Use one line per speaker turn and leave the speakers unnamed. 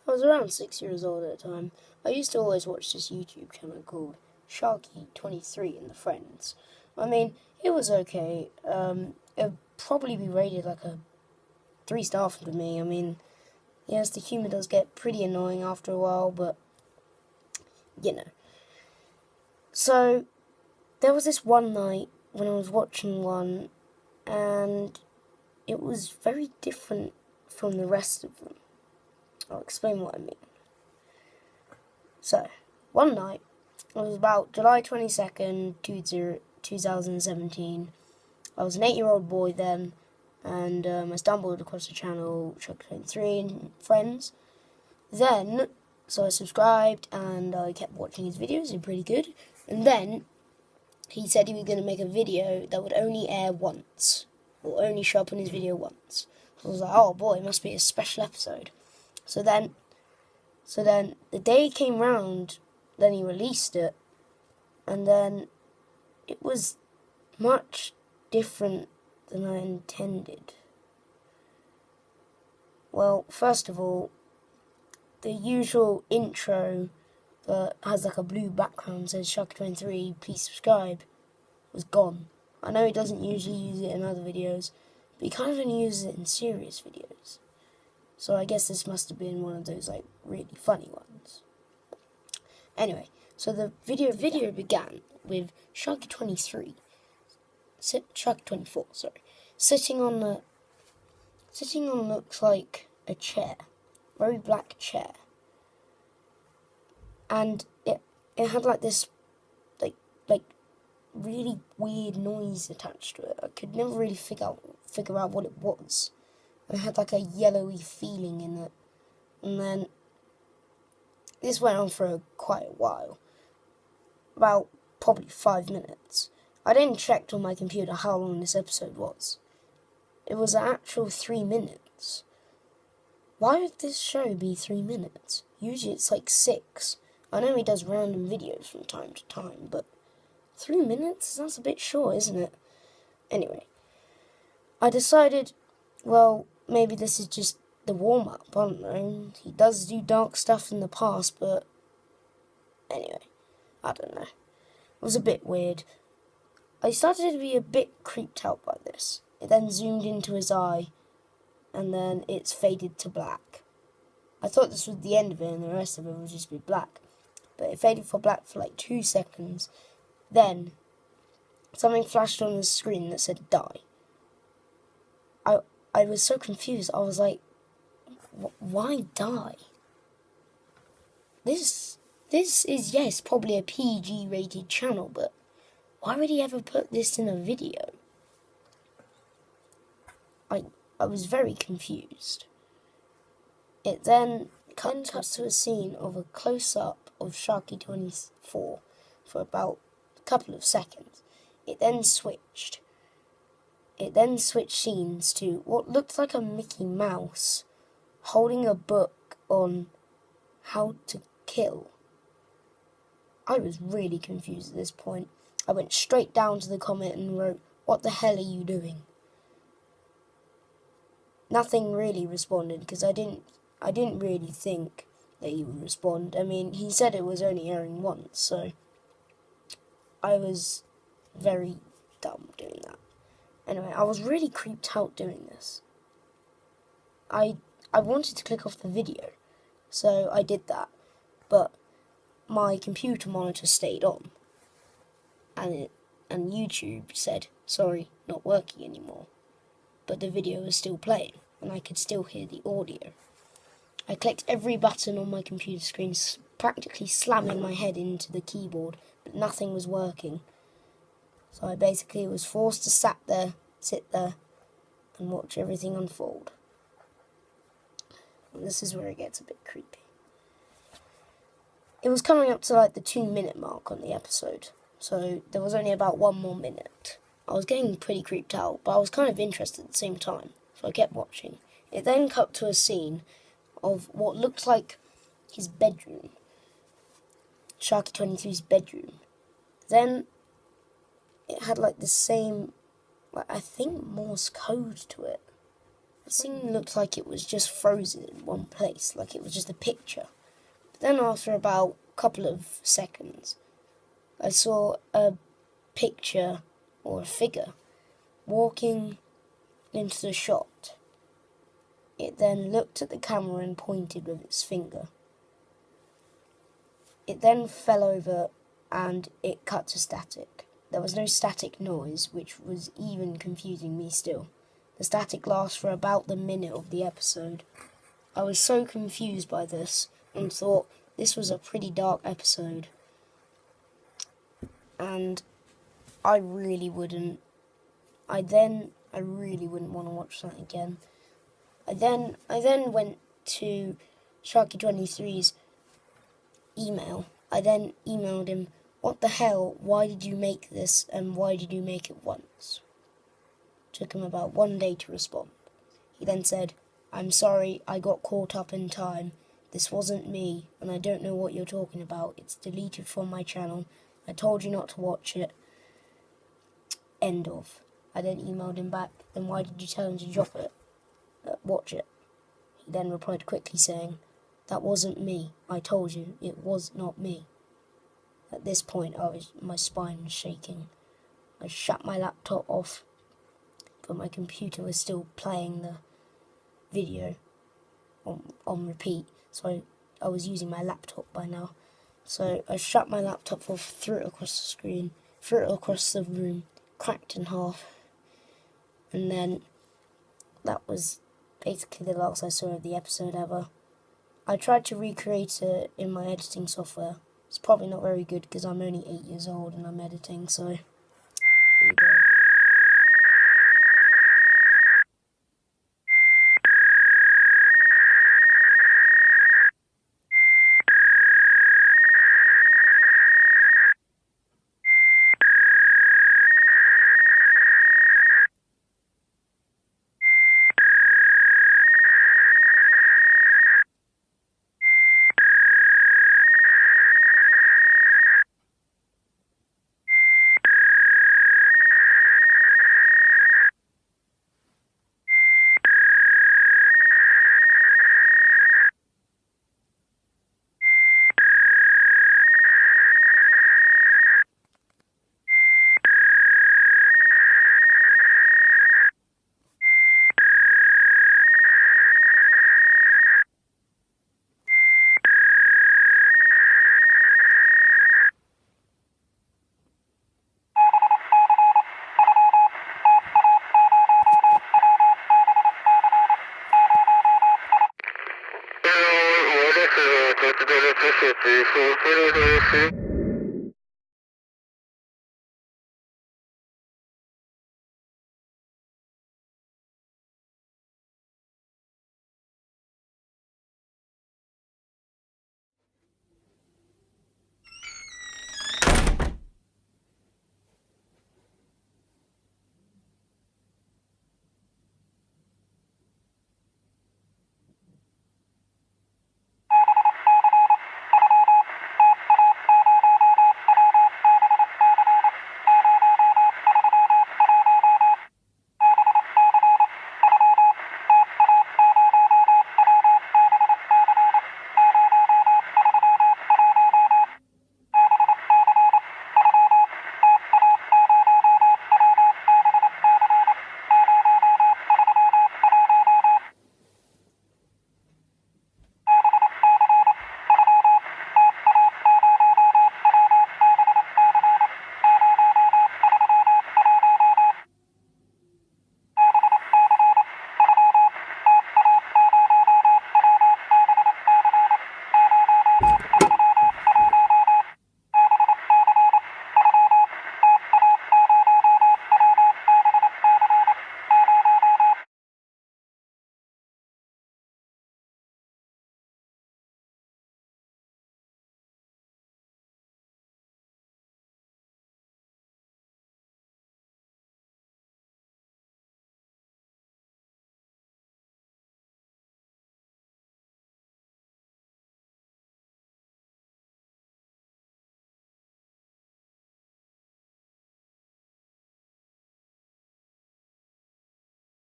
I was around 6 years old at the time. I used to always watch this YouTube channel called Sharky23 and the Friends. I mean, it was okay. It'd probably be rated like a 3-star for me. I mean, yes, the humor does get pretty annoying after a while, but you know. So, there was this one night when I was watching one, and it was very different from the rest of them. I'll explain what I mean. So, one night, it was about July 22nd, 2017. I was an 8-year-old boy then, and I stumbled across the channel Sharky23 and Friends. Then, so I subscribed, and I kept watching his videos, they're pretty good. And then, he said he was going to make a video that would only air once, or only show up on his video once. So I was like, oh boy, it must be a special episode. So then the day came round, then he released it, and then it was much different than I intended. Well, first of all, the usual intro that has like a blue background, says Sharky23, please subscribe, was gone. I know he doesn't usually use it in other videos, but he kind of only uses it in serious videos. So I guess this must have been one of those like really funny ones. Anyway, so the video began with Sharky24, sitting on looks like a chair, very black chair, and it had like this like really weird noise attached to it. I could never really figure out what it was. It had like a yellowy feeling in it. And then this went on for quite a while. About probably 5 minutes. I didn't check on my computer how long this episode was. It was an actual 3 minutes. Why would this show be 3 minutes? Usually it's like 6. I know he does random videos from time to time, but 3 minutes? That's a bit short, isn't it? Anyway, I decided, well, maybe this is just the warm-up, I don't know. He does do dark stuff in the past, but anyway, I don't know. It was a bit weird. I started to be a bit creeped out by this. It then zoomed into his eye, and then it's faded to black. I thought this was the end of it, and the rest of it would just be black. But it faded for black for like 2 seconds. Then, something flashed on the screen that said die. I was so confused. I was like, why die? This is, yes, probably a PG rated channel, but why would he ever put this in a video? I was very confused. It then kind of cuts to a scene of a close-up of Sharky24 for about a couple of seconds. It then switched scenes to what looked like a Mickey Mouse holding a book on how to kill. I was really confused at this point. I went straight down to the comment and wrote, "What the hell are you doing?" Nothing really responded because I didn't really think that he would respond. I mean, he said it was only airing once, so I was very dumb doing that. Anyway, I was really creeped out doing this. I wanted to click off the video, so I did that, but my computer monitor stayed on, and YouTube said, sorry, not working anymore. But the video was still playing, and I could still hear the audio. I clicked every button on my computer screen, practically slamming my head into the keyboard, but nothing was working. So I basically was forced to sit there, and watch everything unfold. And this is where it gets a bit creepy. It was coming up to like the 2-minute mark on the episode, so there was only about 1 more minute. I was getting pretty creeped out, but I was kind of interested at the same time, so I kept watching. It then cut to a scene of what looked like his bedroom, Sharky23's bedroom. Then it had like the same, I think, Morse code to it. The scene looked like it was just frozen in one place, like it was just a picture. But then after about a couple of seconds, I saw a picture or a figure walking into the shot. It then looked at the camera and pointed with its finger. It then fell over and it cut to static. There was no static noise, which was even confusing me still. The static lasts for about the minute of the episode. I was so confused by this and thought this was a pretty dark episode. And I really wouldn't want to watch that again. I then went to Sharky23's email. I then emailed him, "What the hell, why did you make this and why did you make it once?" Took him about 1 day to respond. He then said, "I'm sorry, I got caught up in time. This wasn't me and I don't know what you're talking about. It's deleted from my channel. I told you not to watch it. End of." I then emailed him back, "Then why did you tell him to drop it? Watch it." He then replied quickly saying, "That wasn't me. I told you, it was not me." At this point, my spine was shaking. I shut my laptop off, but my computer was still playing the video on repeat, so I was using my laptop by now. So I shut my laptop off, threw it across the screen, threw it across the room, cracked in half, and then that was basically the last I saw of the episode ever. I tried to recreate it in my editing software. It's probably not very good because I'm only 8 years old and I'm editing, so here you go.
What is the